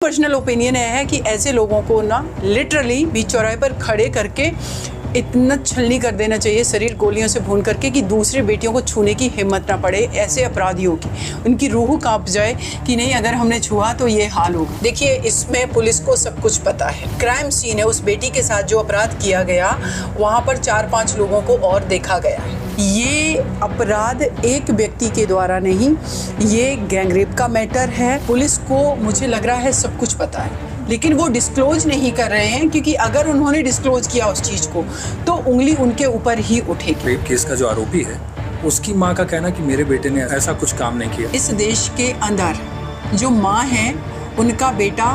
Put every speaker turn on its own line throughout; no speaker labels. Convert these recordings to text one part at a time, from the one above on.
Personal opinion है कि ऐसे लोगों को ना लिटरली बीच चौराहे पर खड़े करके इतना छलनी कर देना चाहिए, शरीर गोलियों से भून करके, कि दूसरी बेटियों को छूने की हिम्मत ना पड़े ऐसे अपराधियों की। उनकी रूह कांप जाए कि नहीं, अगर हमने छुआ तो ये हाल होगा। देखिए, इसमें पुलिस को सब कुछ पता है। क्राइम सीन है, उस बेटी के साथ जो अपराध किया गया वहाँ पर 4-5 लोगों को और देखा गया है। ये अपराध एक व्यक्ति के द्वारा नहीं, ये गैंगरेप का मैटर है। पुलिस को मुझे लग रहा है सब कुछ पता है, लेकिन वो डिस्क्लोज नहीं कर रहे हैं, क्योंकि अगर उन्होंने डिस्क्लोज किया उस चीज़ को तो उंगली उनके ऊपर ही उठेगी।
रेप केस का जो आरोपी है उसकी माँ का कहना कि मेरे बेटे ने ऐसा कुछ काम नहीं किया।
इस देश के अंदर जो माँ है, उनका बेटा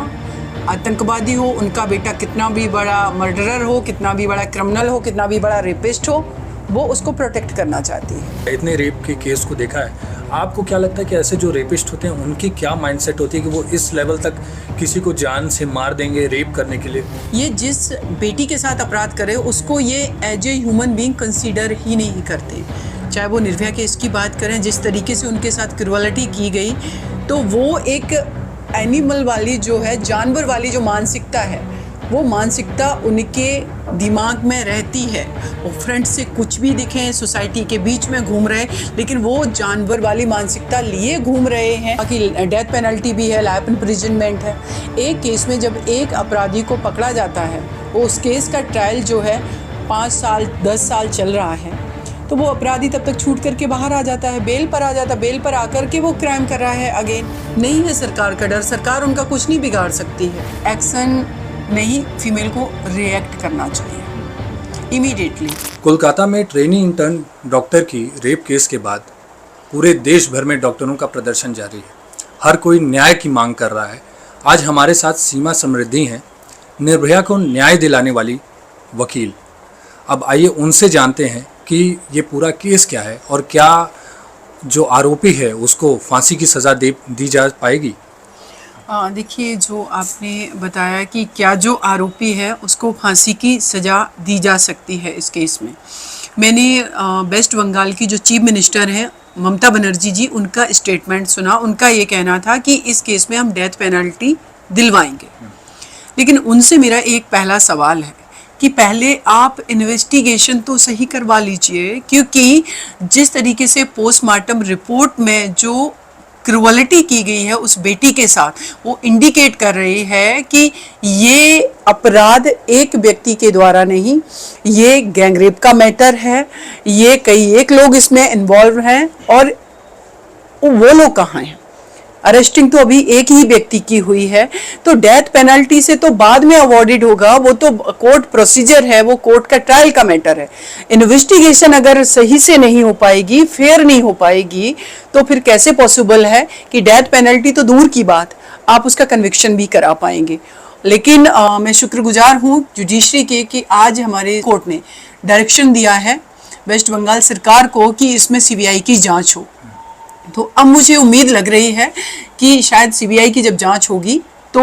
आतंकवादी हो, उनका बेटा कितना भी बड़ा मर्डरर हो, कितना भी बड़ा क्रिमिनल हो, कितना भी बड़ा रेपिस्ट हो, वो उसको प्रोटेक्ट करना चाहती है।
इतने रेप के केस को देखा है, आपको क्या लगता है कि ऐसे जो रेपिस्ट होते हैं उनकी क्या माइंडसेट होती है कि वो इस लेवल तक किसी को जान से मार देंगे रेप करने के लिए?
ये जिस बेटी के साथ अपराध करे उसको ये as a human being consider ही नहीं करते। चाहे वो निर्भया केस की बात करें, जिस तरीके से उनके साथ क्रूअलिटी की गई, तो वो एक एनिमल वाली जो है, जानवर वाली जो मानसिकता है, वो मानसिकता उनके दिमाग में रहती है। वो फ्रंट से कुछ भी दिखें, सोसाइटी के बीच में घूम रहे, लेकिन वो जानवर वाली मानसिकता लिए घूम रहे हैं। बाकी डेथ पेनल्टी भी है, लाइफ इम्प्रिजनमेंट है। एक केस में जब एक अपराधी को पकड़ा जाता है, वो उस केस का ट्रायल जो है 5 साल 10 साल चल रहा है, तो वो अपराधी तब तक छूट करके बाहर आ जाता है, बेल पर आ जाता है। बेल पर आकर के वो क्राइम कर रहा है अगेन। नहीं है सरकार का डर, सरकार उनका कुछ नहीं बिगाड़ सकती है। एक्शन नहीं, फीमेल को रिएक्ट करना चाहिए इमीडिएटली।
कोलकाता में ट्रेनी इंटर्न डॉक्टर की रेप केस के बाद पूरे देश भर में डॉक्टरों का प्रदर्शन जारी है। हर कोई न्याय की मांग कर रहा है। आज हमारे साथ सीमा समृद्धि हैं, निर्भया को न्याय दिलाने वाली वकील। अब आइए उनसे जानते हैं कि ये पूरा केस क्या है और क्या जो आरोपी है उसको फांसी की सज़ा दी जा पाएगी।
देखिए, जो आपने बताया कि क्या जो आरोपी है उसको फांसी की सज़ा दी जा सकती है इस केस में, मैंने वेस्ट बंगाल की जो चीफ मिनिस्टर हैं ममता बनर्जी जी, उनका स्टेटमेंट सुना। उनका ये कहना था कि इस केस में हम डेथ पेनल्टी दिलवाएंगे। लेकिन उनसे मेरा एक पहला सवाल है कि पहले आप इन्वेस्टिगेशन तो सही करवा लीजिए, क्योंकि जिस तरीके से पोस्टमार्टम रिपोर्ट में जो क्रूअलिटी की गई है उस बेटी के साथ, वो इंडिकेट कर रही है कि ये अपराध एक व्यक्ति के द्वारा नहीं, ये गैंगरेप का मैटर है। ये एक लोग इसमें इन्वॉल्व हैं, और वो लोग कहाँ हैं? अरेस्टिंग तो अभी एक ही व्यक्ति की हुई है, तो डेथ पेनल्टी से तो बाद में अवॉर्डेड होगा। वो तो कोर्ट प्रोसीजर है, वो कोर्ट का ट्रायल का मैटर है। इन्वेस्टिगेशन अगर सही से नहीं हो पाएगी, फेयर नहीं हो पाएगी, तो फिर कैसे पॉसिबल है कि डेथ पेनल्टी तो दूर की बात, आप उसका कन्विक्शन भी करा पाएंगे। लेकिन मैं शुक्रगुजार हूँ जुडिशरी के कि आज हमारे कोर्ट ने डायरेक्शन दिया है वेस्ट बंगाल सरकार को कि इसमें सीबीआई की जाँच हो। तो अब मुझे उम्मीद लग रही है कि शायद सीबीआई की जब जांच होगी तो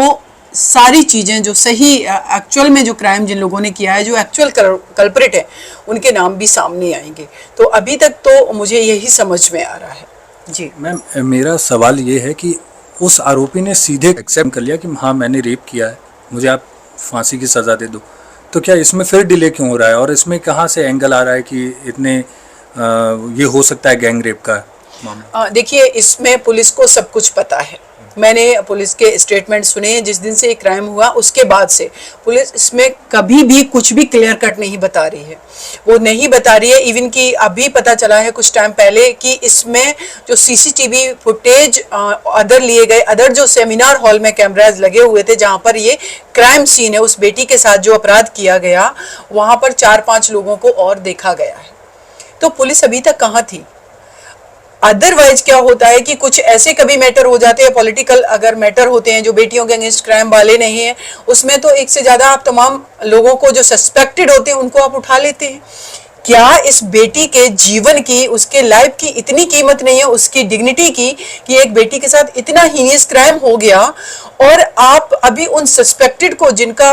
सारी चीज़ें जो सही एक्चुअल में जो क्राइम जिन लोगों ने किया है, जो एक्चुअल कल्प्रिट है, उनके नाम भी सामने आएंगे। तो अभी तक तो मुझे यही समझ में आ रहा है। जी
मैम, मेरा सवाल ये है कि उस आरोपी ने सीधे एक्सेप्ट कर लिया कि हाँ मैंने रेप किया है, मुझे आप फांसी की सज़ा दे दो, तो क्या इसमें फिर डिले क्यों हो रहा है? और इसमें कहाँ से एंगल आ रहा है कि इतने ये हो सकता है गैंग रेप का?
देखिए, इसमें पुलिस को सब कुछ पता है। मैंने पुलिस के स्टेटमेंट सुने जिस दिन से ये क्राइम हुआ, उसके बाद से पुलिस इसमें कभी भी कुछ भी क्लियर कट नहीं बता रही है। वो नहीं बता रही है। इवन कि अभी पता चला है कुछ टाइम पहले कि इसमें जो सीसीटीवी फुटेज अदर लिए गए, अदर जो सेमिनार हॉल में कैमराज लगे हुए थे जहाँ पर ये क्राइम सीन है, उस बेटी के साथ जो अपराध किया गया, वहाँ पर 4-5 लोगों को और देखा गया है। तो पुलिस अभी तक कहाँ थी? अदरवाइज क्या होता है कि कुछ ऐसे कभी मैटर हो जाते हैं, पॉलिटिकल अगर मैटर होते हैं जो बेटियों के अगेंस्ट क्राइम वाले नहीं है, उसमें तो एक से ज्यादा आप तमाम लोगों को जो सस्पेक्टेड होते हैं उनको आप उठा लेते हैं। क्या इस बेटी के जीवन की, उसके लाइफ की इतनी कीमत नहीं है, उसकी डिग्निटी की, कि एक बेटी के साथ इतना हीनियस क्राइम हो गया और आप अभी उन सस्पेक्टेड को, जिनका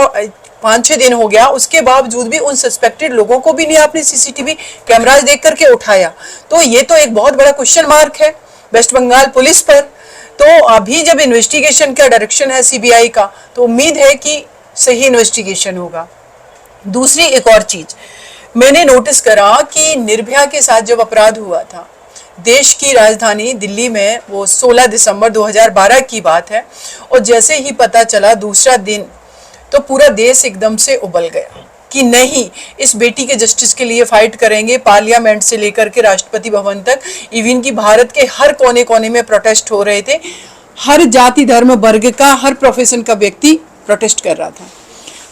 5-6 दिन हो गया, उसके बावजूद भी उन सस्पेक्टेड लोगों को भी नहीं आपने सीसीटीवी कैमराज देख करके उठाया? तो ये तो एक बहुत बड़ा क्वेश्चन मार्क है वेस्ट बंगाल पुलिस पर तो अभी जब इन्वेस्टिगेशन का डायरेक्शन है सीबीआई का, तो उम्मीद है कि सही इन्वेस्टिगेशन होगा। दूसरी एक और चीज मैंने नोटिस करा कि निर्भया के साथ जब अपराध हुआ था, देश की राजधानी दिल्ली में, वो 16 दिसंबर 2012 की बात है, और जैसे ही पता चला दूसरा दिन, तो पूरा देश एकदम से उबल गया कि नहीं, इस बेटी के जस्टिस के लिए फाइट करेंगे। पार्लियामेंट से लेकर के राष्ट्रपति भवन तक, इवन की भारत के हर कोने कोने में प्रोटेस्ट हो रहे थे। हर जाति धर्म वर्ग का, हर प्रोफेशन का व्यक्ति प्रोटेस्ट कर रहा था।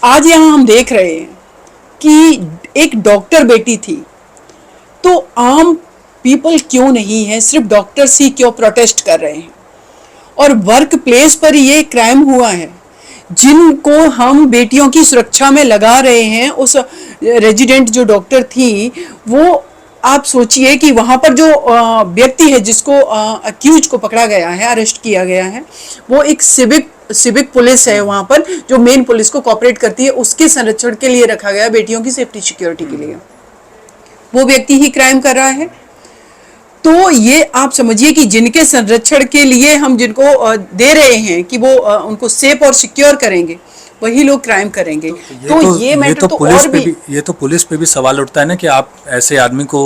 आज यहाँ हम देख रहे हैं कि एक डॉक्टर बेटी थी, तो आम पीपल क्यों नहीं है, सिर्फ डॉक्टर्स ही क्यों प्रोटेस्ट कर रहे हैं? और वर्क प्लेस पर ये क्राइम हुआ है, जिनको हम बेटियों की सुरक्षा में लगा रहे हैं। उस रेजिडेंट जो डॉक्टर थी, वो आप सोचिए कि वहाँ पर जो व्यक्ति है जिसको अक्यूज को पकड़ा गया है, अरेस्ट किया गया है, वो एक सिविक पुलिस है वहाँ पर, जो मेन पुलिस को कोऑपरेट करती है, उसके संरक्षण के लिए रखा गया, बेटियों की सेफ्टी सिक्योरिटी के लिए। वो व्यक्ति ही क्राइम कर रहा है। तो ये आप समझिए कि जिनके संरक्षण के लिए हम जिनको दे रहे हैं कि वो उनको सेफ और सिक्योर करेंगे, वही लोग क्राइम करेंगे। तो ये मैटर तो और भी,
ये तो पुलिस पे भी सवाल उठता है ना कि आप ऐसे आदमी को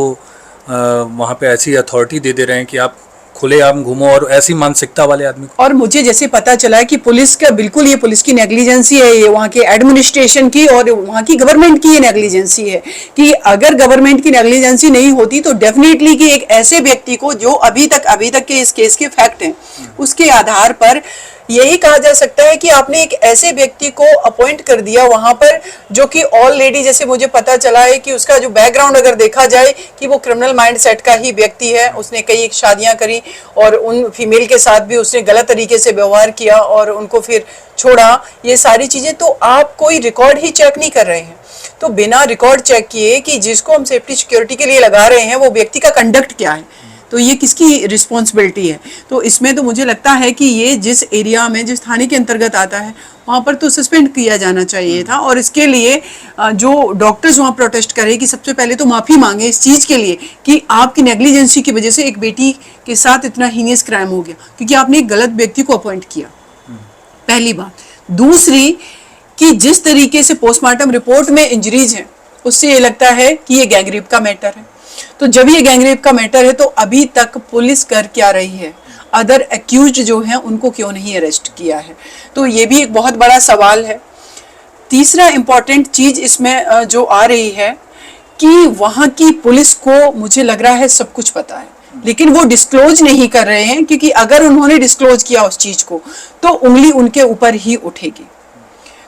वहाँ पे ऐसी अथॉरिटी दे रहे हैं कि आप खुलेआम घूमो, और ऐसी मानसिकता वाले आदमी को।
और मुझे जैसे पता चला है कि पुलिस का बिल्कुल, ये पुलिस की नेग्लिजेंसी है, ये वहाँ के एडमिनिस्ट्रेशन की और वहाँ की गवर्नमेंट की ये नेग्लिजेंसी है कि अगर गवर्नमेंट की नेग्लिजेंसी नहीं होती तो डेफिनेटली कि एक ऐसे व्यक्ति को, जो अभी तक के इस केस के फैक्ट हैं, उसके आधार पर यही कहा जा सकता है कि आपने एक ऐसे व्यक्ति को अपॉइंट कर दिया वहां पर, जो कि ऑलरेडी, जैसे मुझे पता चला है कि उसका जो बैकग्राउंड अगर देखा जाए कि वो क्रिमिनल माइंडसेट का ही व्यक्ति है। उसने कई शादियां करी और उन फीमेल के साथ भी उसने गलत तरीके से व्यवहार किया और उनको फिर छोड़ा। ये सारी चीजें, तो आप कोई रिकॉर्ड ही चेक नहीं कर रहे हैं। तो बिना रिकॉर्ड चेक किए कि जिसको हम सेफ्टी सिक्योरिटी के लिए लगा रहे हैं, वो व्यक्ति का कंडक्ट क्या है, तो ये किसकी रिस्पॉन्सिबिलिटी है? तो इसमें तो मुझे लगता है कि ये जिस एरिया में, जिस थाने के अंतर्गत आता है, वहाँ पर तो सस्पेंड किया जाना चाहिए था। और इसके लिए जो डॉक्टर्स वहाँ प्रोटेस्ट करे कि सबसे पहले तो माफ़ी मांगे इस चीज़ के लिए कि आपकी नेग्लिजेंसी की वजह से एक बेटी के साथ इतना हीनियस क्राइम हो गया, क्योंकि आपने एक गलत व्यक्ति को अपॉइंट किया, पहली बात। दूसरी कि जिस तरीके से पोस्टमार्टम रिपोर्ट में इंजरीज हैं, उससे ये लगता है कि ये गैंगरेप का मैटर है। तो जब ये गैंगरेप का मैटर है, तो अभी तक पुलिस कर क्या रही है? अदर एक्यूज्ड जो हैं उनको क्यों नहीं अरेस्ट किया है? तो ये भी एक बहुत बड़ा सवाल है। तीसरा इंपॉर्टेंट चीज इसमें जो आ रही है कि वहाँ की पुलिस को, मुझे लग रहा है, सब कुछ पता है, लेकिन वो डिस्क्लोज नहीं कर रहे हैं, क्योंकि अगर उन्होंने डिस्क्लोज किया उस चीज को तो उंगली उनके ऊपर ही उठेगी।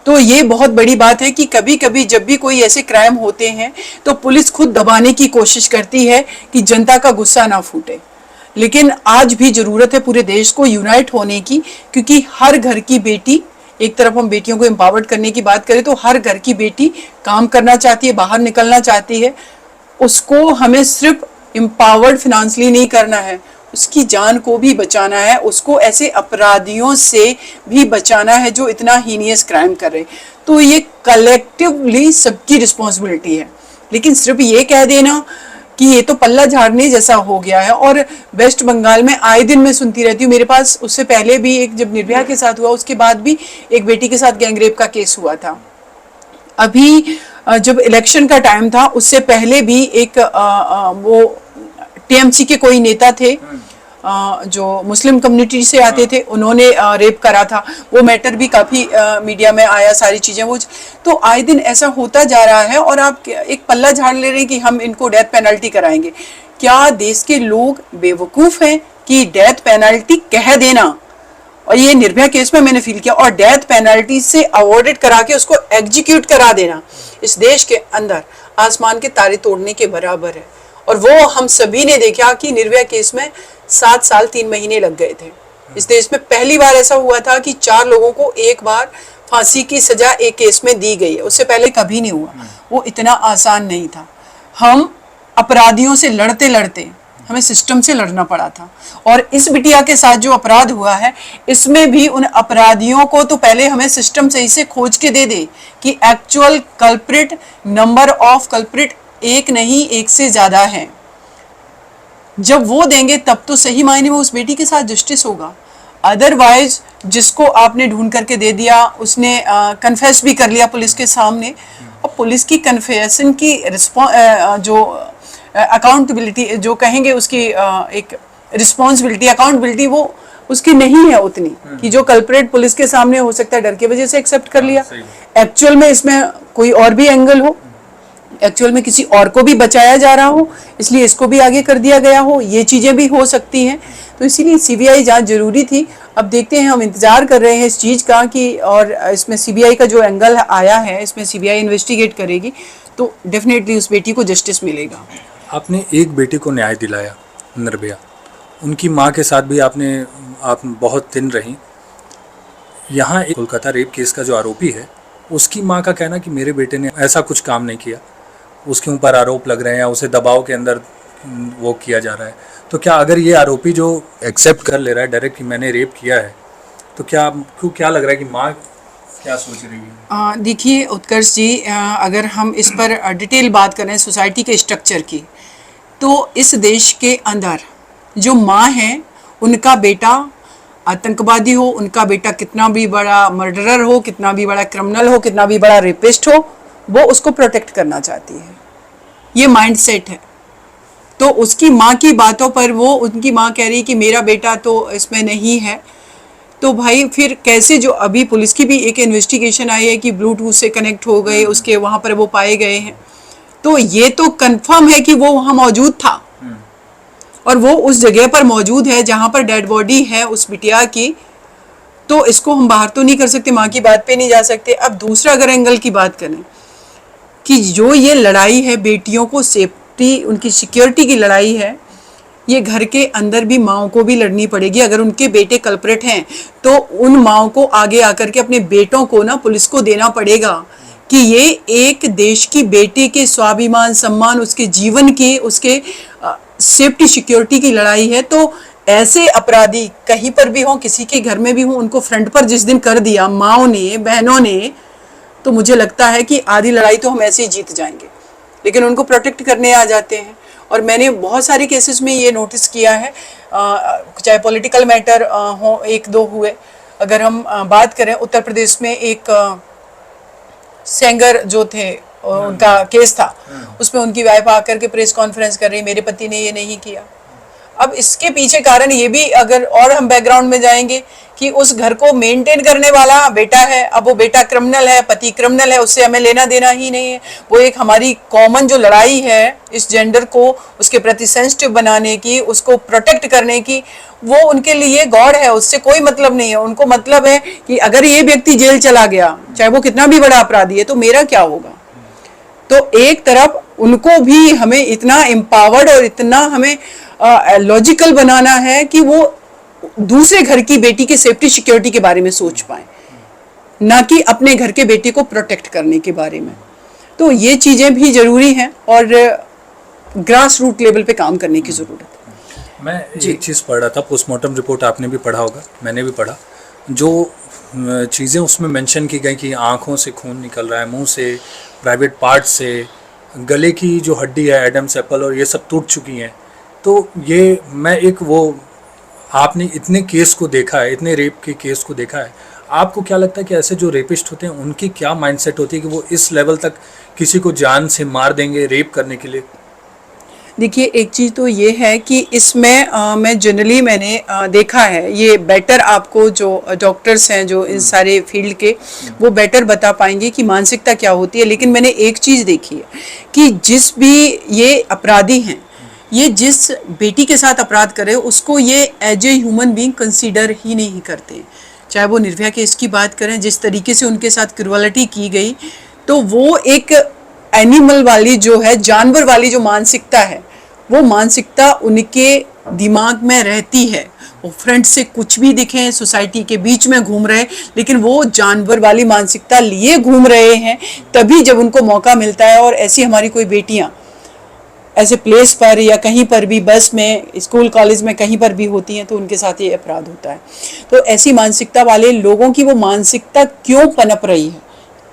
तो ये बहुत बड़ी बात है कि कभी कभी जब भी कोई ऐसे क्राइम होते हैं तो पुलिस खुद दबाने की कोशिश करती है कि जनता का गुस्सा ना फूटे। लेकिन आज भी जरूरत है पूरे देश को यूनाइट होने की, क्योंकि हर घर की बेटी, एक तरफ हम बेटियों को एम्पावर्ड करने की बात करें तो हर घर की बेटी काम करना चाहती है, बाहर निकलना चाहती है। उसको हमें सिर्फ एम्पावर्ड फिनेंशियली नहीं करना है, उसकी जान को भी बचाना है, उसको ऐसे अपराधियों से भी बचाना है जो इतना हीनियस क्राइम कर रहे हैं। तो ये कलेक्टिवली सबकी रिस्पॉन्सिबिलिटी है। लेकिन सिर्फ ये कह देना कि ये तो पल्ला झाड़ने जैसा हो गया है। और वेस्ट बंगाल में आए दिन मैं सुनती रहती हूँ, मेरे पास उससे पहले भी एक, जब निर्भया के साथ हुआ उसके बाद भी एक बेटी के साथ गैंगरेप का केस हुआ था। अभी जब इलेक्शन का टाइम था उससे पहले भी एक वो टीएमसी के कोई नेता थे जो मुस्लिम कम्युनिटी से आते थे, उन्होंने रेप करा था। वो मैटर भी काफी मीडिया में आया, सारी चीजें वो। तो आए दिन ऐसा होता जा रहा है और आप एक पल्ला झाड़ ले रहे हैं कि हम इनको डेथ पेनल्टी कराएंगे। क्या देश के लोग बेवकूफ हैं कि डेथ पेनल्टी कह देना, और ये निर्भया केस में मैंने फील किया, और डेथ पेनल्टी से अवॉर्डेड करा के उसको एग्जीक्यूट करा देना इस देश के अंदर आसमान के तारे तोड़ने के बराबर है। और वो हम सभी ने देखा कि निर्भया केस में 7 साल 3 महीने लग गए थे। इस देश में पहली बार ऐसा हुआ था कि 4 लोगों को एक बार फांसी की सजा एक केस में दी गई है, उससे पहले कभी नहीं हुआ। वो इतना आसान नहीं था। हम अपराधियों से लड़ते लड़ते हमें सिस्टम से लड़ना पड़ा था। और इस बिटिया के साथ जो अपराध हुआ है, इसमें भी उन अपराधियों को तो पहले हमें सिस्टम सही से खोज के दे कि actual culprit, number of culprit एक नहीं, एक से ज्यादा है। जब वो देंगे तब तो सही मायने में उस बेटी के साथ जस्टिस होगा। अदरवाइज जिसको आपने ढूंढ करके दे दिया, उसने कन्फेस भी कर लिया पुलिस के सामने, और पुलिस की कन्फेशन की जो अकाउंटेबिलिटी जो कहेंगे उसकी एक रिस्पॉन्सिबिलिटी, अकाउंटेबिलिटी वो उसकी नहीं है उतनी कि जो कल्प्रेट पुलिस के सामने हो सकता है डर की वजह से एक्सेप्ट कर लिया। एक्चुअल में इसमें कोई और भी एंगल हो, एक्चुअल में किसी और को भी बचाया जा रहा हो, इसलिए इसको भी आगे कर दिया गया हो, ये चीज़ें भी हो सकती हैं। तो इसीलिए सीबीआई जांच जरूरी थी। अब देखते हैं, हम इंतजार कर रहे हैं इस चीज़ का कि, और इसमें सीबीआई का जो एंगल आया है, इसमें सीबीआई इन्वेस्टिगेट करेगी तो डेफिनेटली उस बेटी को जस्टिस मिलेगा।
आपने एक बेटी को न्याय दिलाया, निर्भया, उनकी माँ के साथ भी आप बहुत दिन रही। यहाँ एक कोलकाता रेप केस का जो आरोपी है, उसकी माँ का कहना कि मेरे बेटे ने ऐसा कुछ काम नहीं किया, उसके ऊपर आरोप लग रहे हैं, उसे दबाव के अंदर वो किया जा रहा है। तो क्या अगर ये आरोपी जो एक्सेप्ट कर ले रहा है डायरेक्ट कि मैंने रेप किया है, तो क्या लग रहा है कि माँ क्या सोच रही है?
देखिए उत्कर्ष जी, अगर हम इस पर डिटेल बात करें सोसाइटी के स्ट्रक्चर की, तो इस देश के अंदर जो माँ है, उनका बेटा आतंकवादी हो, उनका बेटा कितना भी बड़ा मर्डरर हो, कितना भी बड़ा क्रिमिनल हो, कितना भी बड़ा रेपिस्ट हो, वो उसको प्रोटेक्ट करना चाहती है। ये माइंडसेट है। तो उसकी माँ की बातों पर वो, उनकी माँ कह रही है कि मेरा बेटा तो इसमें नहीं है, तो भाई फिर कैसे, जो अभी पुलिस की भी एक इन्वेस्टिगेशन आई है कि ब्लूटूथ से कनेक्ट हो गए, उसके वहाँ पर वो पाए गए हैं, तो ये तो कंफर्म है कि वो वहाँ मौजूद था और वो उस जगह पर मौजूद है जहाँ पर डेड बॉडी है उस बिटिया की। तो इसको हम बाहर तो नहीं कर सकते, माँ की बात पे नहीं जा सकते। अब दूसरा अगर एंगल की बात करें कि जो ये लड़ाई है बेटियों को सेफ्टी, उनकी सिक्योरिटी की लड़ाई है, ये घर के अंदर भी माओ को भी लड़नी पड़ेगी। अगर उनके बेटे कल्प्रेट हैं तो उन माओ को आगे आकर के अपने बेटों को ना पुलिस को देना पड़ेगा कि ये एक देश की बेटी के स्वाभिमान, सम्मान, उसके जीवन की, उसके सेफ्टी सिक्योरिटी की लड़ाई है। तो ऐसे अपराधी कहीं पर भी हों, किसी के घर में भी हों, उनको फ्रंट पर जिस दिन कर दिया माओ ने, बहनों ने, तो मुझे लगता है कि आधी लड़ाई तो हम ऐसे ही जीत जाएंगे, लेकिन उनको प्रोटेक्ट करने आ जाते हैं। और मैंने बहुत सारे केसेस में ये नोटिस किया है, चाहे पॉलिटिकल मैटर हो, एक दो हुए। अगर हम बात करें उत्तर प्रदेश में एक सेंगर जो थे, उनका केस था, उसमें उनकी वाइफ आकर के प्रेस कॉन्फ्रेंस कर रही, मेरे पति ने ये नहीं किया। अब इसके पीछे कारण ये भी, अगर और हम बैकग्राउंड में जाएंगे, कि उस घर को मेंटेन करने वाला बेटा है। अब वो बेटा क्रिमिनल है, पति क्रिमिनल है, उससे हमें लेना देना ही नहीं है। वो एक हमारी कॉमन जो लड़ाई है इस जेंडर को उसके प्रति सेंसिटिव बनाने की, उसको प्रोटेक्ट करने की, वो उनके लिए गॉड है, उससे कोई मतलब नहीं है। उनको मतलब है कि अगर ये व्यक्ति जेल चला गया, चाहे वो कितना भी बड़ा अपराधी है, तो मेरा क्या होगा। तो एक तरफ उनको भी हमें इतना एम्पावर्ड और इतना हमें लॉजिकल बनाना है कि वो दूसरे घर की बेटी के सेफ्टी सिक्योरिटी के बारे में सोच पाए, ना कि अपने घर के बेटे को प्रोटेक्ट करने के बारे में। तो ये चीज़ें भी ज़रूरी हैं और ग्रास रूट लेवल पे काम करने की ज़रूरत है।
मैं एक चीज़ पढ़ रहा था, पोस्टमार्टम रिपोर्ट आपने भी पढ़ा होगा, मैंने भी पढ़ा, जो चीज़ें उसमें मेंशन की गई कि आँखों से खून निकल रहा है, मुंह से, प्राइवेट पार्ट से, गले की जो हड्डी है एडम्स एप्पल और ये सब टूट चुकी हैं। तो ये मैं एक वो, आपने इतने केस को देखा है, इतने रेप के केस को देखा है, आपको क्या लगता है कि ऐसे जो रेपिस्ट होते हैं उनकी क्या माइंडसेट होती है कि वो इस लेवल तक किसी को जान से मार देंगे रेप करने के लिए?
देखिए, एक चीज़ तो ये है कि इसमें मैं जनरली मैंने देखा है, ये बेटर आपको जो डॉक्टर्स हैं जो इस सारे फील्ड के, वो बेटर बता पाएंगे कि मानसिकता क्या होती है। लेकिन मैंने एक चीज़ देखी है कि जिस भी ये अपराधी हैं, ये जिस बेटी के साथ अपराध करे उसको ये as a human being consider ही नहीं करते। चाहे वो निर्भया केस की बात करें, जिस तरीके से उनके साथ क्रूअलिटी की गई, तो वो एक एनिमल वाली जो है, जानवर वाली जो मानसिकता है, वो मानसिकता उनके दिमाग में रहती है। वो फ्रंट से कुछ भी दिखें, सोसाइटी के बीच में घूम रहे, लेकिन वो जानवर वाली मानसिकता लिए घूम रहे हैं। तभी जब उनको मौका मिलता है, और ऐसी हमारी कोई बेटियाँ ऐसे प्लेस पर या कहीं पर भी, बस में, स्कूल कॉलेज में, कहीं पर भी होती हैं, तो उनके साथ ये अपराध होता है। तो ऐसी मानसिकता वाले लोगों की वो मानसिकता क्यों पनप रही है?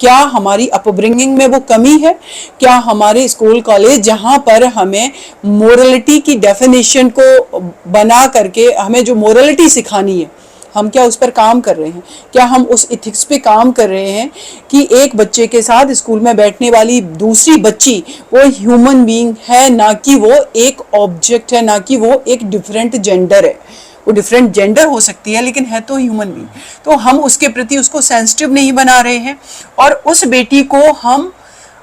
क्या हमारी अपब्रिंगिंग में वो कमी है? क्या हमारे स्कूल कॉलेज जहाँ पर हमें मोरलिटी की डेफिनेशन को बना करके हमें जो मोरलिटी सिखानी है, हम क्या उस पर काम कर रहे हैं? क्या हम उस इथिक्स पे काम कर रहे हैं कि एक बच्चे के साथ स्कूल में बैठने वाली दूसरी बच्ची वो ह्यूमन बीइंग है, ना कि वो एक ऑब्जेक्ट है, ना कि वो एक डिफरेंट जेंडर है। वो डिफरेंट जेंडर हो सकती है लेकिन है तो ह्यूमन बीइंग। तो हम उसके प्रति उसको सेंसिटिव नहीं बना रहे हैं और उस बेटी को हम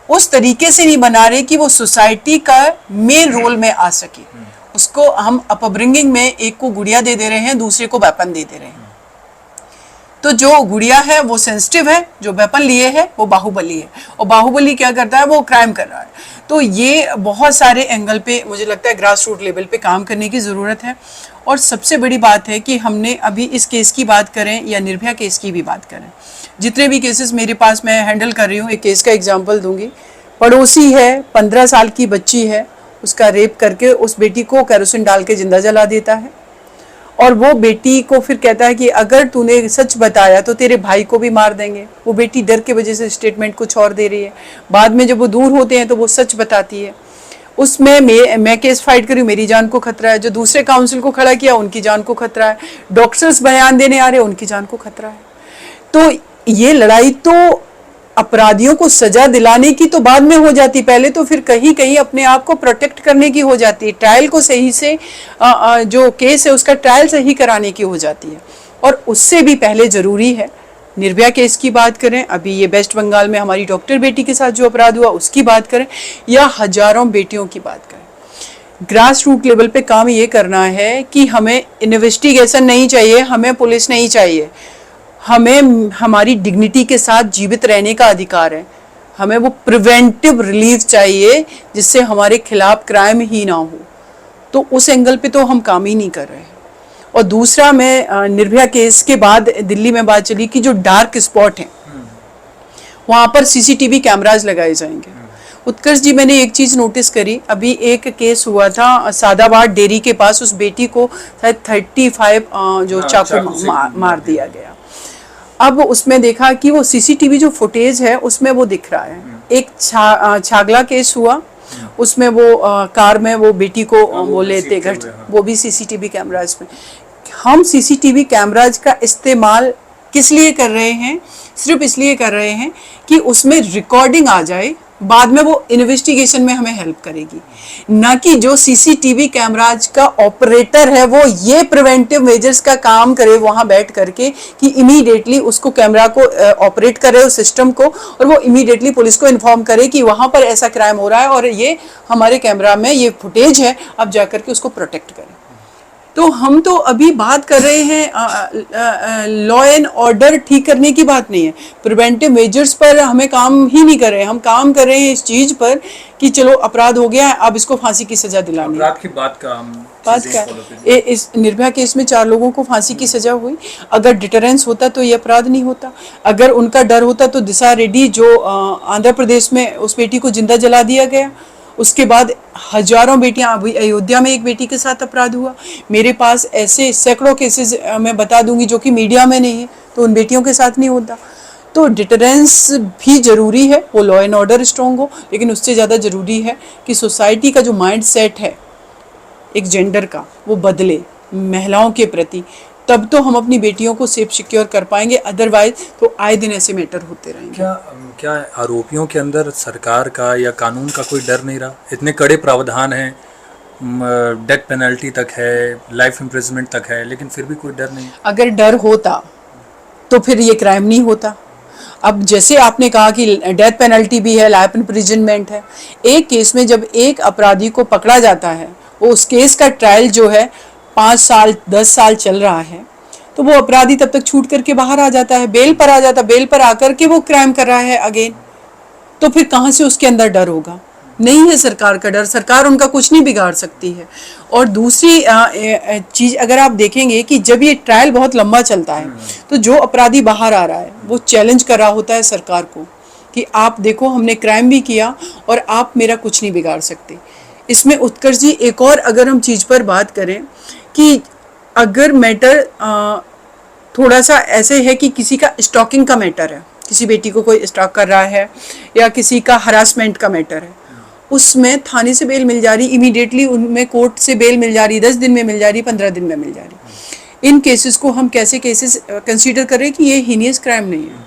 उस तरीके से नहीं बना रहे कि वो सोसाइटी का मेन रोल में आ सके। उसको हम अपब्रिंगिंग में एक को गुड़िया दे रहे हैं, दूसरे को वेपन दे रहे हैं। तो जो गुड़िया है वो सेंसिटिव है, जो वेपन लिए है वो बाहुबली है, और बाहुबली क्या करता है? वो क्राइम कर रहा है। तो ये बहुत सारे एंगल पे मुझे लगता है ग्रास रूट लेवल पे काम करने की ज़रूरत है। और सबसे बड़ी बात है कि हमने अभी इस केस की बात करें या निर्भया केस की भी बात करें, जितने भी केसेस मेरे पास मैं हैंडल कर रही हूँ, एक केस का एग्जाम्पल दूंगी। पड़ोसी है, 15 साल की बच्ची है, उसका रेप करके उस बेटी को केरोसिन डाल के जिंदा जला देता है, और वो बेटी को फिर कहता है कि अगर तूने सच बताया तो तेरे भाई को भी मार देंगे। वो बेटी डर के वजह से स्टेटमेंट कुछ और दे रही है। बाद में जब वो दूर होते हैं तो वो सच बताती है। उसमें मैं केस फाइट करी, मेरी जान को खतरा है। जो दूसरे काउंसिल को खड़ा किया उनकी जान को खतरा है। डॉक्टर्स बयान देने आ रहे हैं, उनकी जान को खतरा है। तो ये लड़ाई तो अपराधियों को सजा दिलाने की तो बाद में हो जाती, पहले तो फिर कहीं कहीं अपने आप को प्रोटेक्ट करने की हो जाती है। ट्रायल को सही से जो केस है उसका ट्रायल सही कराने की हो जाती है। और उससे भी पहले जरूरी है, निर्भया केस की बात करें, अभी ये वेस्ट बंगाल में हमारी डॉक्टर बेटी के साथ जो अपराध हुआ उसकी बात करें, या हजारों बेटियों की बात करें, ग्रास रूट लेवल पे काम ये करना है कि हमें इन्वेस्टिगेशन नहीं चाहिए, हमें पुलिस नहीं चाहिए, हमें हमारी डिग्निटी के साथ जीवित रहने का अधिकार है। हमें वो प्रिवेंटिव रिलीफ चाहिए जिससे हमारे खिलाफ क्राइम ही ना हो। तो उस एंगल पे तो हम काम ही नहीं कर रहे हैं। और दूसरा, मैं निर्भया केस के बाद दिल्ली में बात चली कि जो डार्क स्पॉट हैं वहाँ पर सीसीटीवी कैमराज लगाए जाएंगे। उत्कर्ष जी, मैंने एक चीज़ नोटिस करी, अभी एक केस हुआ था सादाबाद डेयरी के पास, उस बेटी को शायद 35 जो चाकू मार दिया गया। अब उसमें देखा कि वो सीसीटीवी जो फुटेज है उसमें वो दिख रहा है। एक छागला केस हुआ, उसमें वो कार में वो बेटी को वो लेते घर, वो भी सीसीटीवी कैमराज में। हम सीसीटीवी कैमराज का इस्तेमाल किस लिए कर रहे हैं? सिर्फ इसलिए कर रहे हैं कि उसमें रिकॉर्डिंग आ जाए, बाद में वो इन्वेस्टिगेशन में हमें हेल्प करेगी, ना कि जो सीसीटीवी कैमराज का ऑपरेटर है वो ये प्रिवेंटिव मेजर्स का काम करे वहां बैठ करके कि इमीडिएटली उसको कैमरा को ऑपरेट करे उस सिस्टम को, और वो इमीडिएटली पुलिस को इन्फॉर्म करे कि वहां पर ऐसा क्राइम हो रहा है और ये हमारे कैमरा में ये फुटेज है, अब जाकर के उसको प्रोटेक्ट करें। तो हम तो अभी बात कर रहे हैं लॉ एंड ऑर्डर ठीक करने की बात नहीं है, प्रिवेंटिव मेजर्स पर हमें काम ही नहीं कर रहे हैं। हम काम कर रहे हैं इस चीज पर कि चलो अपराध हो गया है, अब इसको फांसी की सजा दिलानी है।
अपराध की बात का
इस निर्भया केस में 4 लोगों को फांसी की सजा हुई। अगर डिटरेंस होता तो ये अपराध नहीं होता। अगर उनका डर होता तो दिशा रेड्डी जो आंध्र प्रदेश में उस बेटी को जिंदा जला दिया गया, उसके बाद हजारों बेटियां, अभी अयोध्या में एक बेटी के साथ अपराध हुआ। मेरे पास ऐसे सैकड़ों केसेस मैं बता दूंगी जो कि मीडिया में नहीं है, तो उन बेटियों के साथ नहीं होता। तो डिटरेंस भी जरूरी है, वो लॉ एंड ऑर्डर स्ट्रॉन्ग हो, लेकिन उससे ज़्यादा जरूरी है कि सोसाइटी का जो माइंड सेट है एक जेंडर का वो बदले महिलाओं के प्रति, तब तो हम अपनी बेटियों को सेफ सिक्योर कर पाएंगे। अदरवाइज तो आए दिन ऐसे मैटर होते रहेंगे।
क्या आरोपियों के अंदर सरकार का या कानून का कोई डर नहीं रहा? इतने कड़े प्रावधान हैं, डेथ पेनल्टी तक है, लाइफ इम्प्रिजनमेंट तक है, लेकिन फिर भी कोई डर नहीं।
अगर डर होता तो फिर ये क्राइम नहीं होता। अब जैसे आपने कहा कि डेथ पेनल्टी भी है, लाइफ इम्प्रिजनमेंट है, एक केस में जब एक अपराधी को पकड़ा जाता है, वो उस केस का ट्रायल जो है 5 साल 10 साल चल रहा है, तो वो अपराधी तब तक छूट करके बाहर आ जाता है, बेल पर आ जाता है, बेल पर आकर के वो क्राइम कर रहा है अगेन। तो फिर कहाँ से उसके अंदर डर होगा? नहीं है सरकार का डर, सरकार उनका कुछ नहीं बिगाड़ सकती है। और दूसरी चीज अगर आप देखेंगे कि जब ये ट्रायल बहुत लंबा चलता है तो जो अपराधी बाहर आ रहा है वो चैलेंज कर रहा होता है सरकार को कि आप देखो हमने क्राइम भी किया और आप मेरा कुछ नहीं बिगाड़ सकते। इसमें उत्कर्ष जी एक और अगर हम चीज़ पर बात करें कि अगर मैटर थोड़ा सा ऐसे है कि किसी का स्टॉकिंग का मैटर है, किसी बेटी को कोई स्टॉक कर रहा है या किसी का हरासमेंट का मैटर है, उसमें थाने से बेल मिल जा रही, इमीडिएटली उनमें कोर्ट से बेल मिल जा रही, 10 दिन में मिल जा रही, 15 दिन में मिल जा रही। इन केसेस को हम कैसे केसेस कंसीडर करें कि ये हीनियस क्राइम नहीं है,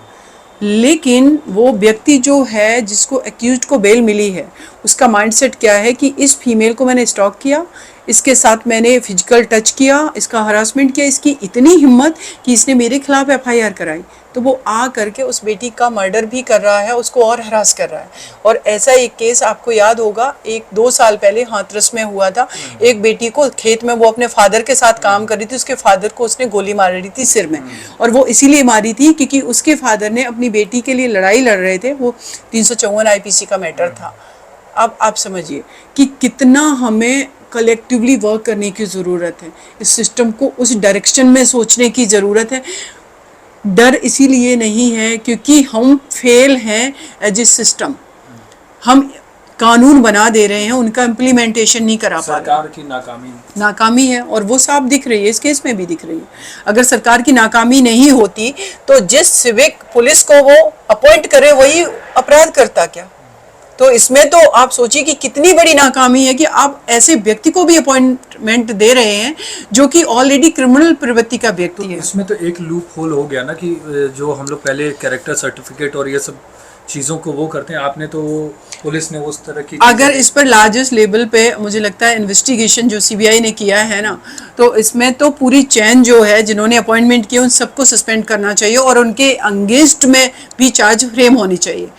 लेकिन वो व्यक्ति जो है जिसको एक्यूज्ड को बेल मिली है उसका माइंडसेट क्या है कि इस फीमेल को मैंने स्टॉक किया, इसके साथ मैंने फिजिकल टच किया, इसका हरासमेंट किया, इसकी इतनी हिम्मत कि इसने मेरे खिलाफ एफआईआर कराई, तो वो आ करके उस बेटी का मर्डर भी कर रहा है, उसको और हरास कर रहा है। और ऐसा एक केस आपको याद होगा 1-2 साल पहले हाथरस में हुआ था। एक बेटी को खेत में, वो अपने फादर के साथ काम कर रही थी, उसके फादर को उसने गोली मार रही थी सिर में, और वो इसीलिए मारी थी क्योंकि उसके फादर ने अपनी बेटी के लिए लड़ाई लड़ रहे थे। वो 354 आईपीसी का मैटर था। अब आप समझिए कि कितना हमें कलेक्टिवली वर्क करने की ज़रूरत है, इस सिस्टम को उस डायरेक्शन में सोचने की ज़रूरत है। डर इसीलिए नहीं है क्योंकि हम फेल हैं एज ए सिस्टम। हम कानून बना दे रहे हैं, उनका इम्प्लीमेंटेशन नहीं करा पा रहे।
सरकार की
नाकामी है, और वो साफ दिख रही है, इस केस में भी दिख रही है। अगर सरकार की नाकामी नहीं होती तो जिस सिविक पुलिस को वो अपॉइंट करे वही अपराध करता क्या? तो इसमें तो आप सोचिए कि कितनी बड़ी नाकामी है कि आप ऐसे व्यक्ति को भी अपॉइंटमेंट दे रहे हैं जो कि ऑलरेडी क्रिमिनल प्रवृत्ति का व्यक्ति है।
इसमें तो एक लूप होल हो गया ना कि जो हम लोग पहले कैरेक्टर सर्टिफिकेट और ये सब चीज़ों को वो करते हैं, आपने तो पुलिस ने उस तरह की,
अगर इस पर लार्जेस्ट लेवल पे मुझे लगता है इन्वेस्टिगेशन जो सीबीआई ने किया है ना, तो इसमें तो पूरी चैन जो है जिन्होंने अपॉइंटमेंट किया उन सबको सस्पेंड करना चाहिए और उनके अगेंस्ट में भी चार्ज फ्रेम होनी चाहिए,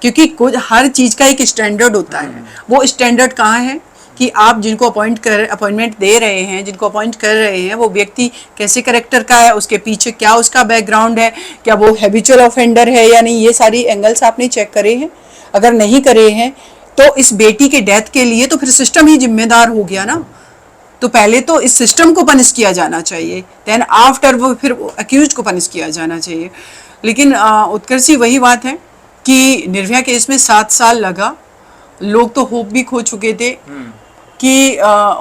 क्योंकि कुछ हर चीज़ का एक स्टैंडर्ड होता है। वो स्टैंडर्ड कहाँ है कि आप जिनको अपॉइंटमेंट दे रहे हैं, जिनको अपॉइंट कर रहे हैं, वो व्यक्ति कैसे कैरेक्टर का है, उसके पीछे क्या उसका बैकग्राउंड है, क्या वो हैबिचुअल ऑफेंडर है या नहीं, ये सारी एंगल्स आपने चेक करे हैं। अगर नहीं करे हैं तो इस बेटी के डेथ के लिए तो फिर सिस्टम ही जिम्मेदार हो गया ना। तो पहले तो इस सिस्टम को पनिश किया जाना चाहिए, देन आफ्टर वो फिर अक्यूज्ड को पनिश किया जाना चाहिए। लेकिन उत्कर्षी वही बात है कि निर्भया केस में 7 साल लगा, लोग तो होप भी खो चुके थे कि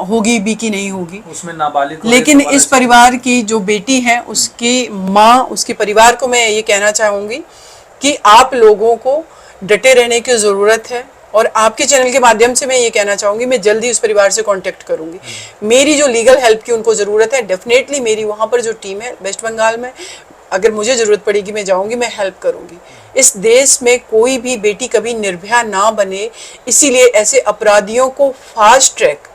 होगी भी कि नहीं होगी,
उसमें नाबालिग,
लेकिन इस परिवार की जो बेटी है उसकी माँ, उसके परिवार को मैं ये कहना चाहूँगी कि आप लोगों को डटे रहने की ज़रूरत है। और आपके चैनल के माध्यम से मैं ये कहना चाहूँगी, मैं जल्दी उस परिवार से कांटेक्ट करूँगी। मेरी जो लीगल हेल्प की उनको ज़रूरत है, डेफिनेटली मेरी वहाँ पर जो टीम है वेस्ट बंगाल में, अगर मुझे ज़रूरत पड़ेगी मैं जाऊँगी, मैं हेल्प करूँगी। इस देश में कोई भी बेटी कभी निर्भया ना बने, इसीलिए ऐसे अपराधियों को fast track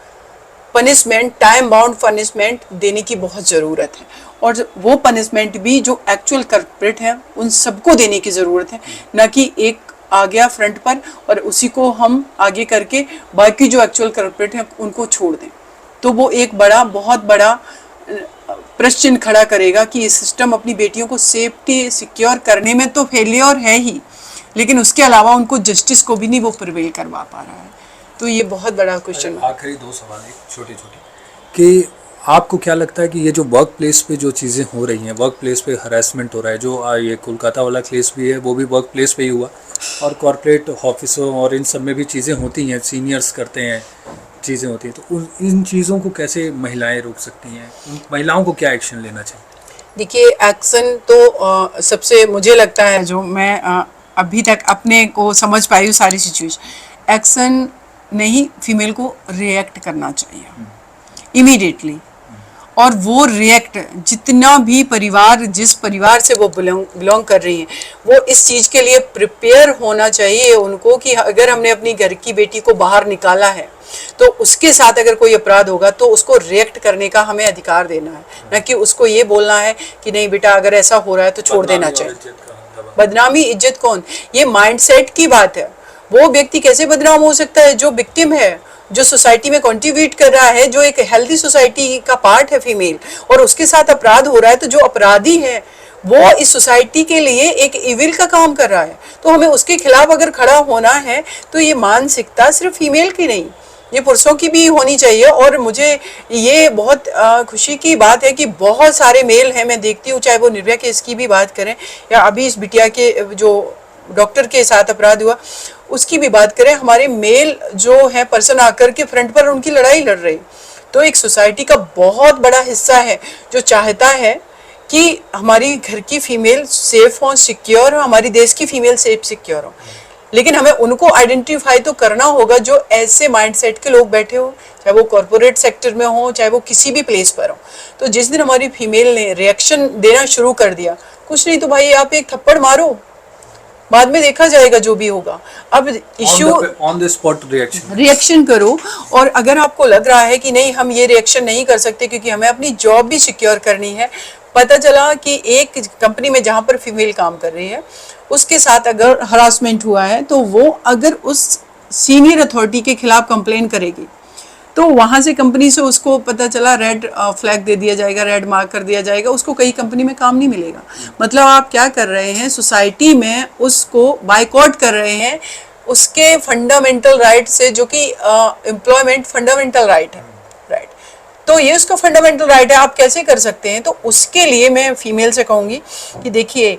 punishment, time bound punishment देने की बहुत ज़रूरत है। और वो पनिशमेंट भी जो एक्चुअल कल्प्रिट हैं उन सबको देने की ज़रूरत है, न कि एक आ गया फ्रंट पर और उसी को हम आगे करके बाकी जो एक्चुअल कल्प्रिट हैं उनको छोड़ दें। तो वो एक बहुत बड़ा प्रश्न चिन्ह खड़ा करेगा कि ये सिस्टम अपनी बेटियों को सेफ्टी सिक्योर करने में तो फेलियर है ही, लेकिन उसके अलावा उनको जस्टिस को भी नहीं वो प्रिवेल करवा पा रहा है। तो ये बहुत बड़ा क्वेश्चन है।
आखिरी 2 सवाल एक छोटे कि आपको क्या लगता है कि ये जो वर्क प्लेस पे जो चीज़ें हो रही हैं, वर्क प्लेस पे हरासमेंट हो रहा है, जो ये कोलकाता वाला केस भी है वो भी वर्क प्लेस पे ही हुआ, और कॉर्पोरेट ऑफिसों और इन सब में भी चीज़ें होती हैं, सीनियर्स करते हैं, चीज़ें होती हैं, तो इन चीज़ों को कैसे महिलाएं रोक सकती हैं? महिलाओं को क्या एक्शन लेना चाहिए?
देखिए, एक्शन तो सबसे मुझे लगता है जो मैं अभी तक अपने को समझ पाई हूँ सारी सिचुएशन, एक्शन नहीं, फीमेल को रिएक्ट करना चाहिए इमीडिएटली। और वो रिएक्ट, जितना भी परिवार, जिस परिवार से वो बिलोंग कर रही हैं, वो इस चीज़ के लिए प्रिपेयर होना चाहिए उनको कि अगर हमने अपनी घर की बेटी को बाहर निकाला है तो उसके साथ अगर कोई अपराध होगा तो उसको रिएक्ट करने का हमें अधिकार देना है, न कि उसको ये बोलना है कि नहीं बेटा अगर ऐसा हो रहा है तो छोड़ देना चाहिए। बदनामी, इज्जत कौन? ये माइंडसेट की बात है। वो व्यक्ति कैसे बदनाम हो सकता है? जो विक्टिम है, जो सोसाइटी में कंट्रीब्यूट कर रहा है, जो एक हेल्दी सोसाइटी का पार्ट है फीमेल, और उसके साथ अपराध हो रहा है, तो जो अपराधी है वो इस सोसाइटी के लिए एक इविल का काम कर रहा है। तो हमें उसके खिलाफ अगर खड़ा होना है तो ये मानसिकता सिर्फ फीमेल की नहीं, ये पुरुषों की भी होनी चाहिए। और मुझे ये बहुत खुशी की बात है कि बहुत सारे मेल हैं, मैं देखती हूँ, चाहे वो निर्भया केस की भी बात करें या अभी इस बिटिया के जो डॉक्टर के साथ अपराध हुआ उसकी भी बात करें, हमारे मेल जो है पर्सन आकर के फ्रंट पर उनकी लड़ाई लड़ रही। तो एक सोसाइटी का बहुत बड़ा हिस्सा है जो चाहता है कि हमारी घर की फीमेल सेफ हो, सिक्योर हो, हमारी देश की फीमेल सेफ सिक्योर हो। लेकिन हमें उनको आइडेंटिफाई तो करना होगा जो ऐसे माइंडसेट के लोग बैठे हो, चाहे वो कॉर्पोरेट सेक्टर में हो, चाहे वो किसी भी प्लेस पर हो। तो जिस दिन हमारी फीमेल ने रिएक्शन देना शुरू कर दिया, कुछ नहीं तो भाई आप एक थप्पड़ मारो, बाद में देखा जाएगा जो भी होगा। अब issue
on the spot
reaction करो। और अगर आपको लग रहा है कि नहीं हम ये रिएक्शन नहीं कर सकते क्योंकि हमें अपनी जॉब भी सिक्योर करनी है, पता चला कि एक कंपनी में जहाँ पर फीमेल काम कर रही है उसके साथ अगर हरासमेंट हुआ है तो वो अगर उस सीनियर अथॉरिटी के खिलाफ कंप्लेन करेगी तो वहाँ से कंपनी से उसको पता चला रेड फ्लैग दे दिया जाएगा, रेड मार्क कर दिया जाएगा, उसको कई कंपनी में काम नहीं मिलेगा। मतलब आप क्या कर रहे हैं, सोसाइटी में उसको बायकॉट कर रहे हैं उसके फंडामेंटल राइट से, जो कि एम्प्लॉयमेंट फंडामेंटल राइट है, राइट। तो ये उसका फंडामेंटल राइट है, आप कैसे कर सकते हैं। तो उसके लिए मैं फीमेल से कहूँगी कि देखिए,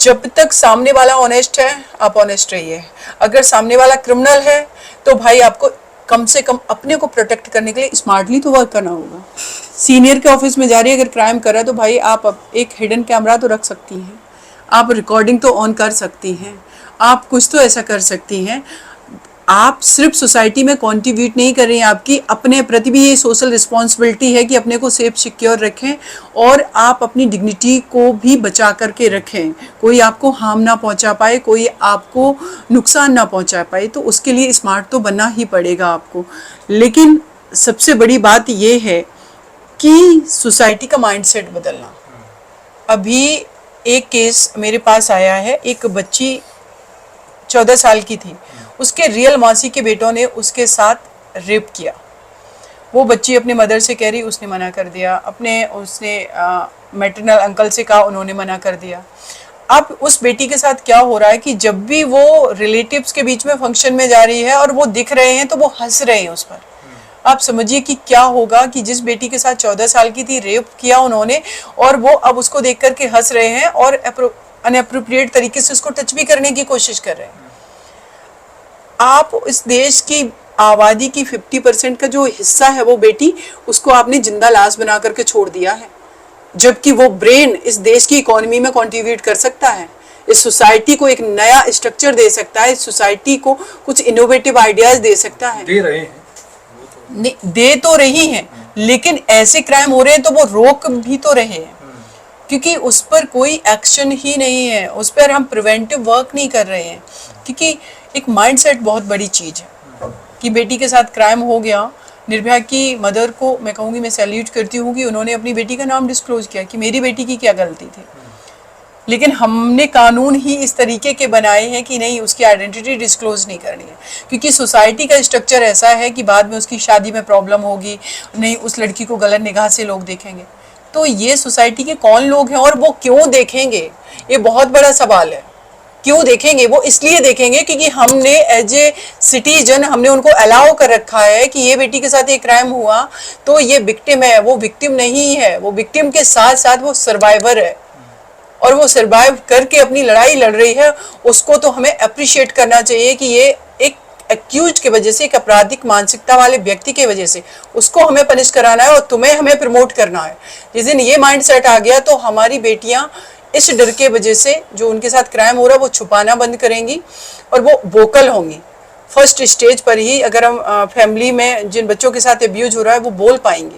जब तक सामने वाला ऑनेस्ट है आप ऑनेस्ट रहिए। अगर सामने वाला क्रिमिनल है तो भाई आपको कम से कम अपने को प्रोटेक्ट करने के लिए स्मार्टली तो वर्क करना होगा। सीनियर के ऑफिस में जा रही है, अगर क्राइम कर रहा है तो भाई आप एक हिडन कैमरा तो रख सकती हैं, आप रिकॉर्डिंग तो ऑन कर सकती हैं, आप कुछ तो ऐसा कर सकती हैं। आप सिर्फ सोसाइटी में कंट्रीब्यूट नहीं कर रही हैं, आपकी अपने प्रति भी ये सोशल रिस्पॉन्सिबिलिटी है कि अपने को सेफ सिक्योर रखें और आप अपनी डिग्निटी को भी बचा करके रखें, कोई आपको हार्म ना पहुंचा पाए, कोई आपको नुकसान ना पहुंचा पाए। तो उसके लिए स्मार्ट तो बनना ही पड़ेगा आपको। लेकिन सबसे बड़ी बात ये है कि सोसाइटी का माइंडसेट बदलना। अभी एक केस मेरे पास आया है, एक बच्ची 14 साल की थी, उसके रियल मासी के बेटों ने उसके साथ रेप किया। वो बच्ची अपने मदर से कह रही, उसने मना कर दिया, उसने मैटरनल अंकल से कहा, उन्होंने मना कर दिया। अब उस बेटी के साथ क्या हो रहा है कि जब भी वो रिलेटिव्स के बीच में फंक्शन में जा रही है और वो दिख रहे हैं तो वो हंस रहे हैं उस पर। आप समझिए कि क्या होगा कि जिस बेटी के साथ 14 साल की थी, रेप किया उन्होंने, और वो अब उसको देख करके हंस रहे हैं और अनएप्रोप्रिएट तरीके से उसको टच भी करने की कोशिश कर रहे हैं। आप इस देश की आबादी की 50% का जो हिस्सा है वो बेटी, उसको आपने जिंदा लाश बना करके छोड़ दिया है, जबकि वो ब्रेन इस देश की इकोनॉमी में कंट्रीब्यूट कर सकता है, इस सोसाइटी को एक नया स्ट्रक्चर दे सकता है, इस सोसाइटी को कुछ इनोवेटिव आइडियाज दे सकता है।
दे रहे हैं,
दे तो रही हैं, लेकिन ऐसे क्राइम हो रहे हैं तो वो रोक भी तो रहे हैं, क्योंकि उस पर कोई एक्शन ही नहीं है, उस पर हम प्रिवेंटिव वर्क नहीं कर रहे हैं। क्योंकि एक माइंडसेट बहुत बड़ी चीज़ है कि बेटी के साथ क्राइम हो गया। निर्भया की मदर को मैं कहूँगी, मैं सैल्यूट करती हूँ कि उन्होंने अपनी बेटी का नाम डिस्क्लोज किया कि मेरी बेटी की क्या गलती थी। लेकिन हमने कानून ही इस तरीके के बनाए हैं कि नहीं, उसकी आइडेंटिटी डिस्क्लोज नहीं करनी है, क्योंकि सोसाइटी का स्ट्रक्चर ऐसा है कि बाद में उसकी शादी में प्रॉब्लम होगी, नहीं उस लड़की को गलत निगाह से लोग देखेंगे। तो ये सोसाइटी के कौन लोग हैं और वो क्यों देखेंगे, ये बहुत बड़ा सवाल है। क्यों देखेंगे? वो इसलिए देखेंगे क्योंकि हमने एज ए सिटीजन हमने उनको अलाउ कर रखा है कि ये बेटी के साथ एक क्राइम हुआ तो ये विक्टिम है। वो विक्टिम नहीं है, वो विक्टिम के साथ साथ वो सर्वाइवर है, और वो सर्वाइव करके अपनी लड़ाई लड़ रही है। उसको तो हमें अप्रिशिएट करना चाहिए कि ये एक एक्यूज की वजह से, एक आपराधिक मानसिकता वाले व्यक्ति की वजह से उसको हमें पनिश कराना है और तुम्हें हमें प्रमोट करना है। जिस दिन ये माइंड सेट आ गया तो हमारी बेटियां इस डर के वजह से जो उनके साथ क्राइम हो रहा है वो छुपाना बंद करेंगी और वो वोकल होंगी। फर्स्ट स्टेज पर ही अगर हम फैमिली में जिन बच्चों के साथ अब्यूज हो रहा है वो बोल पाएंगे,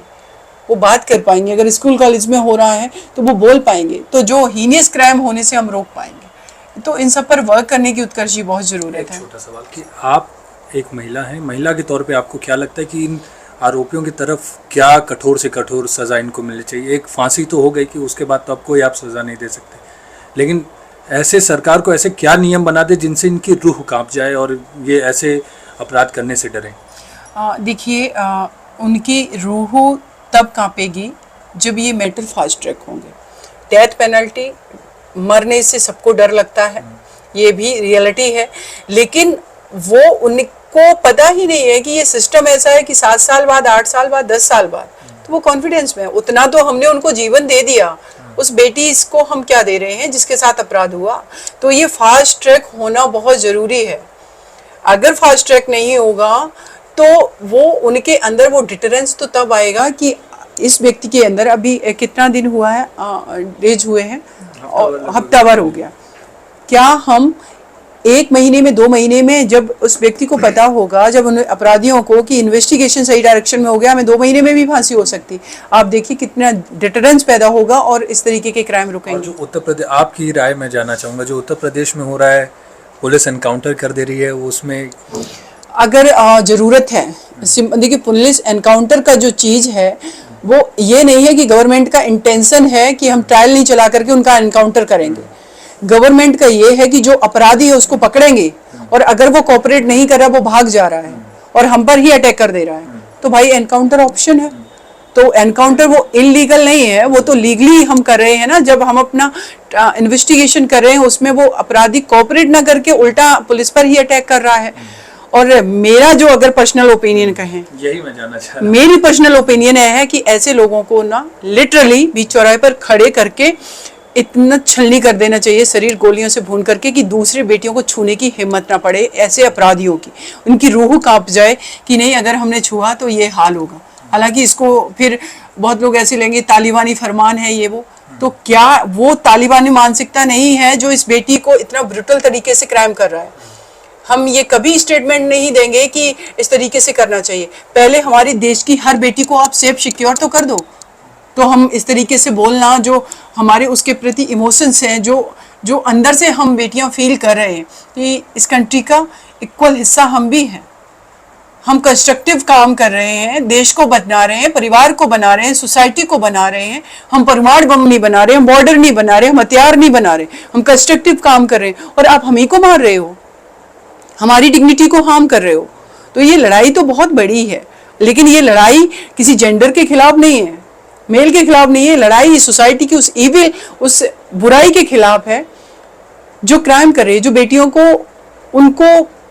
वो बात कर पाएंगे। अगर स्कूल कॉलेज में हो रहा है तो वो बोल पाएंगे, तो जो हीनियस क्राइम होने से हम रोक पाएंगे। तो इन सब पर वर्क करने की उत्कर्ष बहुत ज़रूरत है।
छोटा सवाल कि आप एक महिला हैं, महिला के तौर पे आपको क्या लगता है कि इन आरोपियों की तरफ क्या कठोर से कठोर सज़ा इनको मिलनी चाहिए? एक फांसी तो हो गई कि उसके बाद तो आपको आप सज़ा नहीं दे सकते, लेकिन ऐसे सरकार को ऐसे क्या नियम बना दे जिनसे इनकी रूह कांप जाए और ये ऐसे अपराध करने से डरें?
देखिए, उनकी रूह तब कांपेगी जब ये मैटर फास्ट ट्रैक होंगे। डेथ पेनल्टी, मरने से सबको डर लगता है, ये भी रियलिटी है, लेकिन वो उनको पता ही नहीं है कि ये सिस्टम ऐसा है कि 7 साल बाद, 8 साल बाद, 10 साल बाद, तो वो कॉन्फिडेंस में है। उतना तो हमने उनको जीवन दे दिया, उस बेटी को हम क्या दे रहे हैं जिसके साथ अपराध हुआ? तो ये फास्ट ट्रैक होना बहुत ज़रूरी है। अगर फास्ट ट्रैक नहीं होगा तो वो उनके अंदर वो डिटरेंस तो तब आएगा कि इस व्यक्ति के अंदर अभी कितना दिन हुआ है, डेज हुए हैं और हफ्ता भर हो गया, क्या हम 1 महीने में 2 महीने में जब उस व्यक्ति को पता होगा, जब उन अपराधियों को कि इन्वेस्टिगेशन सही डायरेक्शन में हो गया, हमें 2 महीने में भी फांसी हो सकती। आप देखिए कितना डिटरेंस पैदा होगा और इस तरीके के क्राइम
और
रुकेंगे।
जो उत्तर प्रदेश, आपकी राय मैं जानना चाहूँगा, जो उत्तर प्रदेश में हो रहा है, पुलिस एनकाउंटर कर दे रही है, उसमें
अगर ज़रूरत है, देखिए पुलिस एनकाउंटर का जो चीज़ है वो ये नहीं है कि गवर्नमेंट का इंटेंशन है कि हम ट्रायल नहीं चला करके उनका एनकाउंटर करेंगे। गवर्नमेंट का ये है कि जो अपराधी है उसको पकड़ेंगे, और अगर वो कोऑपरेट नहीं कर रहा, वो भाग जा रहा है और हम पर ही अटैक कर दे रहा है, तो भाई एनकाउंटर ऑप्शन है। तो एनकाउंटर वो इलीगल नहीं है, वो तो लीगली हम कर रहे हैं ना। जब हम अपना इन्वेस्टिगेशन कर रहे हैं उसमें वो अपराधी कोऑपरेट ना करके उल्टा पुलिस पर ही अटैक कर रहा है। और मेरा जो अगर पर्सनल ओपिनियन कहें,
यही मैं जानना चाह रहा
मेरी पर्सनल ओपिनियन है कि ऐसे लोगों को ना लिटरली बीच चौराहे पर खड़े करके इतना छलनी कर देना चाहिए, शरीर गोलियों से भून करके, कि दूसरे बेटियों को छूने की हिम्मत ना पड़े ऐसे अपराधियों की। उनकी रूह कांप जाए कि नहीं, अगर हमने छुआ तो ये हाल होगा। हालांकि इसको फिर बहुत लोग ऐसे लेंगे तालिबानी फरमान है ये वो, तो क्या वो तालिबानी मानसिकता नहीं है जो इस बेटी को इतना ब्रुटल तरीके से क्राइम कर रहा है। हम ये कभी स्टेटमेंट नहीं देंगे कि इस तरीके से करना चाहिए। पहले हमारे देश की हर बेटी को आप सेफ सिक्योर तो कर दो, तो हम इस तरीके से बोलना, जो हमारे उसके प्रति इमोशंस हैं, जो अंदर से हम बेटियां फील कर रहे हैं कि इस कंट्री का इक्वल हिस्सा हम भी हैं। हम कंस्ट्रक्टिव काम कर रहे हैं, देश को बना रहे हैं, परिवार को बना रहे हैं, सोसाइटी को बना रहे हैं। हम परमाणु बम नहीं बना रहे, हम बॉर्डर नहीं बना रहे, हम हथियार नहीं बना रहे, हम कंस्ट्रक्टिव काम कर रहे हैं, और आप हम ही को मार रहे हो, हमारी डिग्निटी को हार्म कर रहे हो। तो ये लड़ाई तो बहुत बड़ी है, लेकिन ये लड़ाई किसी जेंडर के खिलाफ नहीं है, मेल के खिलाफ नहीं है। लड़ाई सोसाइटी की उस इविल, उस बुराई के खिलाफ है जो क्राइम कर रहे हैं, जो बेटियों को उनको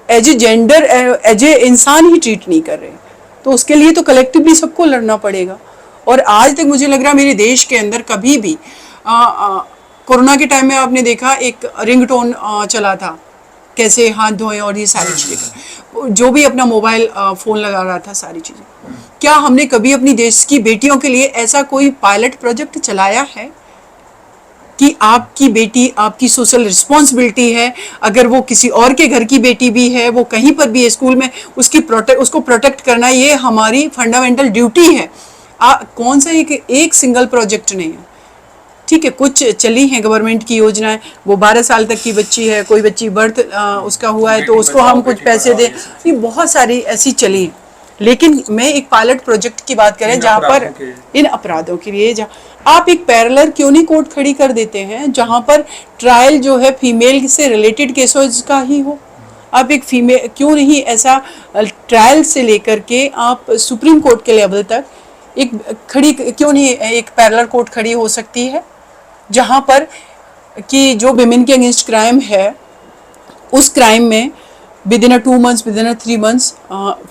as a gender, as a इंसान ही ट्रीट नहीं कर रहे। तो उसके लिए तो कलेक्टिवली सबको लड़ना पड़ेगा। और आज तक मुझे लग रहा है मेरे देश के अंदर कभी भी कोरोना के टाइम में आपने देखा एक रिंगटोन चला था, कैसे हाथ धोएं और ये सारी चीज़ें, जो भी अपना मोबाइल फ़ोन लगा रहा था, सारी चीज़ें। क्या हमने कभी अपनी देश की बेटियों के लिए ऐसा कोई पायलट प्रोजेक्ट चलाया है कि आपकी बेटी, आपकी सोशल रिस्पॉन्सिबिलिटी है, अगर वो किसी और के घर की बेटी भी है, वो कहीं पर भी है, स्कूल में उसको प्रोटेक्ट करना, ये हमारी फंडामेंटल ड्यूटी है। कौन सा एक सिंगल प्रोजेक्ट नहीं है। ठीक है, कुछ चली हैं गवर्नमेंट की योजनाएं, वो 12 साल तक की बच्ची है, कोई बच्ची बर्थ उसका हुआ है तो उसको हम कुछ पैसे दें, ये बहुत सारी ऐसी चली हैं। लेकिन मैं एक पायलट प्रोजेक्ट की बात करें जहाँ पर इन अपराधों के लिए, जहाँ आप एक पैरेलल क्यों नहीं कोर्ट खड़ी कर देते हैं जहाँ पर ट्रायल जो है फीमेल से रिलेटेड केसेस का ही हो। आप एक फीमेल क्यों नहीं ऐसा ट्रायल से लेकर के आप सुप्रीम कोर्ट के लेवल तक एक खड़ी क्यों नहीं, एक पैरेलल कोर्ट खड़ी हो सकती है जहाँ पर कि जो विमेन के अगेंस्ट क्राइम है, उस क्राइम में with in 2 months, with in 3 months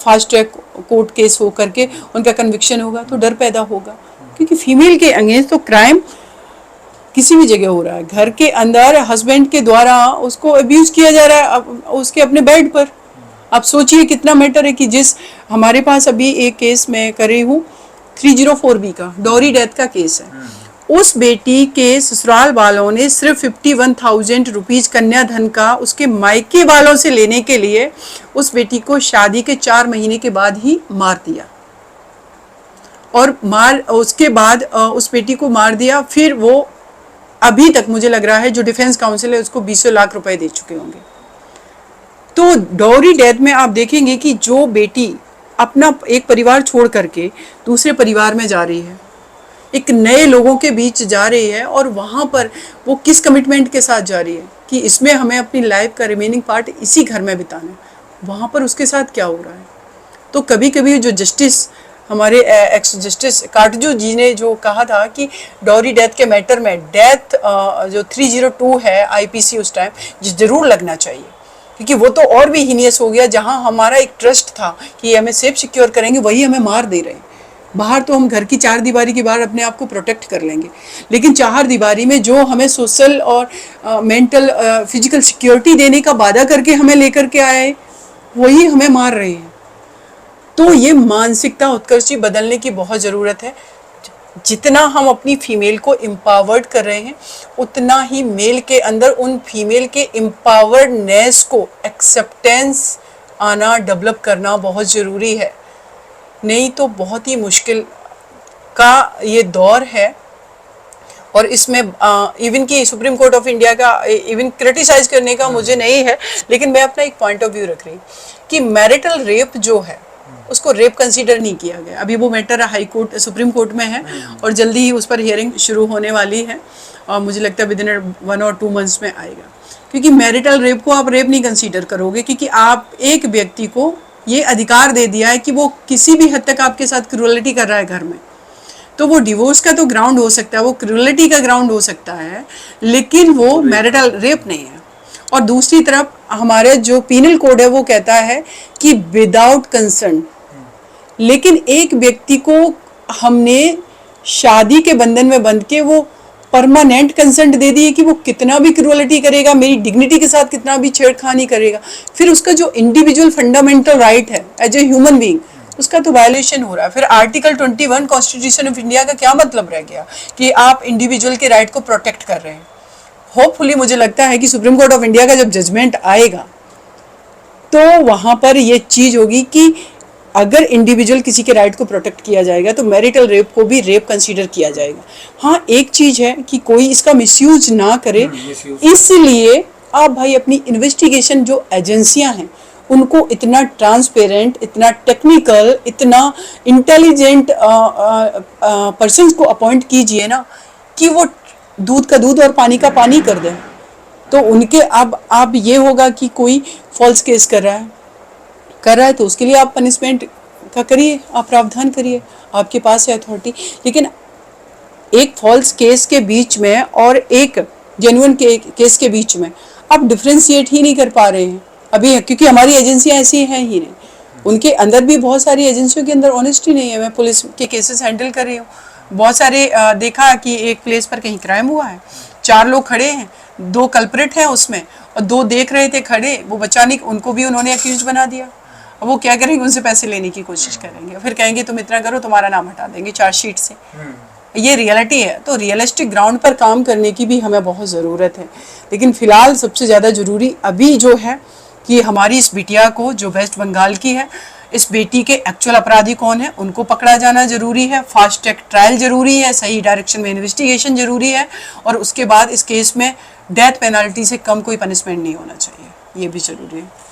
fast track court case हो करके उनका कन्विक्शन होगा, तो डर पैदा होगा। क्योंकि फीमेल के अगेंस्ट तो क्राइम किसी भी जगह हो रहा है, घर के अंदर हस्बैंड के द्वारा उसको अब्यूज किया जा रहा है उसके अपने बेड पर। आप सोचिए कितना मैटर है कि जिस हमारे पास अभी एक केस मैं कर रही हूँ 304B का डॉरी डेथ का केस है, उस बेटी के ससुराल वालों ने सिर्फ 51,000 रुपीज कन्याधन का उसके मायके वालों से लेने के लिए उस बेटी को शादी के 4 महीने के बाद ही मार दिया। और उसके बाद उस बेटी को मार दिया। फिर वो अभी तक मुझे लग रहा है जो डिफेंस काउंसिल है उसको 20 लाख रुपए दे चुके होंगे। तो डॉरी डेथ में आप देखेंगे कि जो बेटी अपना एक परिवार छोड़ करके दूसरे परिवार में जा रही है, एक नए लोगों के बीच जा रही है, और वहाँ पर वो किस कमिटमेंट के साथ जा रही है कि इसमें हमें अपनी लाइफ का रिमेनिंग पार्ट इसी घर में बिताना है, वहाँ पर उसके साथ क्या हो रहा है। तो कभी कभी जो जस्टिस हमारे एक्स जस्टिस काटजू जी ने जो कहा था कि डॉरी डेथ के मैटर में डेथ जो 302 है IPC उस टाइम ज़रूर लगना चाहिए, क्योंकि वो तो और भी हीनियस हो गया। जहाँ हमारा एक ट्रस्ट था कि हमें सेफ सिक्योर करेंगे, वही हमें मार दे रहे हैं। बाहर तो हम घर की 4 दीवारी के बाहर अपने आप को प्रोटेक्ट कर लेंगे, लेकिन 4 दीवारी में जो हमें सोशल और मेंटल फिजिकल सिक्योरिटी देने का वादा करके हमें लेकर के आए, वही हमें मार रहे हैं। तो ये मानसिकता उत्कर्ष जी बदलने की बहुत ज़रूरत है। जितना हम अपनी फीमेल को एम्पावर्ड कर रहे हैं, उतना ही मेल के अंदर उन फीमेल के एम्पावर्डनेस को एक्सेप्टेंस आना, डेवलप करना बहुत ज़रूरी है। नहीं तो बहुत ही मुश्किल का ये दौर है। और इसमें इवन कि सुप्रीम कोर्ट ऑफ इंडिया का इवन क्रिटिसाइज करने का मुझे नहीं है, लेकिन मैं अपना एक पॉइंट ऑफ व्यू रख रही कि मैरिटल रेप जो है उसको रेप कंसीडर नहीं किया गया। अभी वो matter high court, supreme court में है और जल्दी ही उस पर हियरिंग शुरू होने वाली है और मुझे लगता है विद इन 1 और 2 मंथ्स में आएगा। क्योंकि मैरिटल रेप को आप रेप नहीं कंसीडर करोगे, क्योंकि आप एक व्यक्ति को ये अधिकार दे दिया है कि वो किसी भी हद तक आपके साथ क्रूरलिटी कर रहा है घर में, तो वो डिवोर्स का तो ग्राउंड हो सकता है, वो क्रूरलिटी का ग्राउंड हो सकता है, लेकिन वो मैरिटल रेप नहीं है। और दूसरी तरफ हमारे जो पीनल कोड है वो कहता है कि विदाउट कंसेंट, लेकिन एक व्यक्ति को हमने शादी के बंधन में बंध के वो परमानेंट कंसेंट दे दिए कि वो कितना भी क्रूरलिटी करेगा, मेरी डिग्निटी के साथ कितना भी छेड़खानी करेगा, फिर उसका जो इंडिविजुअल फंडामेंटल राइट है एज ए ह्यूमन बीइंग, उसका तो वायलेशन हो रहा है। फिर आर्टिकल 21 कॉन्स्टिट्यूशन ऑफ इंडिया का क्या मतलब रह गया कि आप इंडिविजुअल के राइट को प्रोटेक्ट कर रहे हैं। होपफुली मुझे लगता है कि सुप्रीम कोर्ट ऑफ इंडिया का जब जजमेंट आएगा तो वहाँ पर ये चीज़ होगी कि अगर इंडिविजुअल किसी के राइट को प्रोटेक्ट किया जाएगा तो मैरिटल रेप को भी रेप कंसीडर किया जाएगा। हाँ, एक चीज़ है कि कोई इसका मिसयूज ना करे, इसलिए आप भाई अपनी इन्वेस्टिगेशन जो एजेंसियां हैं उनको इतना ट्रांसपेरेंट, इतना टेक्निकल, इतना इंटेलिजेंट पर्सन को अपॉइंट कीजिए ना कि वो दूध का दूध और पानी का पानी कर दें। तो उनके अब ये होगा कि कोई फॉल्स केस कर रहा है तो उसके लिए आप पनिशमेंट का करिए, आप प्रावधान करिए, आपके पास है अथॉरिटी। लेकिन एक फॉल्स केस के बीच में और एक जेन्युइन केस के बीच में आप डिफ्रेंशिएट ही नहीं कर पा रहे हैं अभी, क्योंकि हमारी एजेंसियां ऐसी हैं ही नहीं। उनके अंदर भी बहुत सारी एजेंसियों के अंदर ऑनेस्टी नहीं है। मैं पुलिस के केसेस हैंडल कर रही हूँ, बहुत सारे देखा कि एक प्लेस पर कहीं क्राइम हुआ है, 4 लोग खड़े हैं, 2 कल्प्रिट हैं उसमें और 2 देख रहे थे खड़े, वो बचाने उनको भी उन्होंने अक्यूज बना दिया। अब वो क्या करेंगे, उनसे पैसे लेने की कोशिश करेंगे, फिर कहेंगे तुम इतना करो, तुम्हारा नाम हटा देंगे चार्जशीट से। ये रियलिटी है। तो रियलिस्टिक ग्राउंड पर काम करने की भी हमें बहुत ज़रूरत है। लेकिन फ़िलहाल सबसे ज़्यादा ज़रूरी अभी जो है कि हमारी इस बिटिया को, जो वेस्ट बंगाल की है, इस बेटी के एक्चुअल अपराधी कौन है उनको पकड़ा जाना ज़रूरी है, फास्ट ट्रैक ट्रायल ज़रूरी है, सही डायरेक्शन में इन्वेस्टिगेशन ज़रूरी है, और उसके बाद इस केस में डेथ पेनल्टी से कम कोई पनिशमेंट नहीं होना चाहिए, ये भी ज़रूरी है।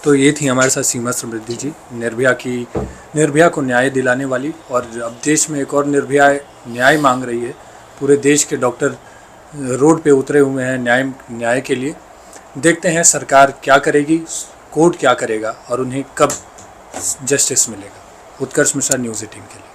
तो ये थी हमारे साथ सीमा समृद्धि जी, निर्भया को न्याय दिलाने वाली, और अब देश में एक और निर्भया न्याय मांग रही है। पूरे देश के डॉक्टर रोड पे उतरे हुए हैं न्याय के लिए। देखते हैं सरकार क्या करेगी, कोर्ट क्या करेगा और उन्हें कब जस्टिस मिलेगा। उत्कर्ष मिश्रा, न्यूज़ 18 के लिए।